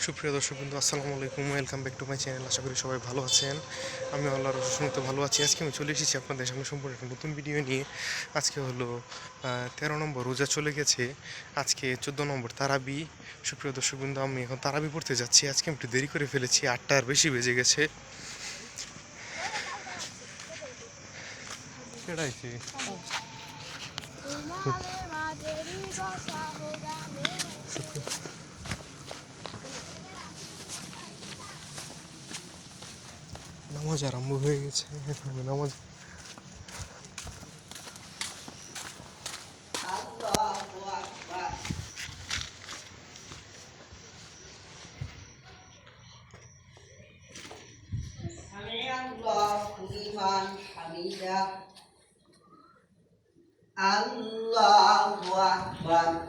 সুপ্রিয় দর্শকবৃন্দ, আসসালামু আলাইকুম। Welcome back to my channel. আশা করি সবাই ভালো আছেন। আমি আল্লাহর রহমতে ভালো আছি। আজকে আমি চলে এসেছি আপনাদের সামনে সম্পূর্ণ একটা নতুন ভিডিও নিয়ে। আজকে হলো 13 নম্বর রোজা চলে গেছে, আজকে 14 নম্বর তারাবি। সুপ্রিয় দর্শকবৃন্দ, আমি এখন তারাবি পড়তে যাচ্ছি। আজকে আমি একটু দেরি করে ফেলেছি, 8টার বেশি বেজে গেছে। কেডাইছে নামাজ আরম্ভ হয়ে গেছে, এখন আমি নামাজ سمع الله لمن حمده الله أكبر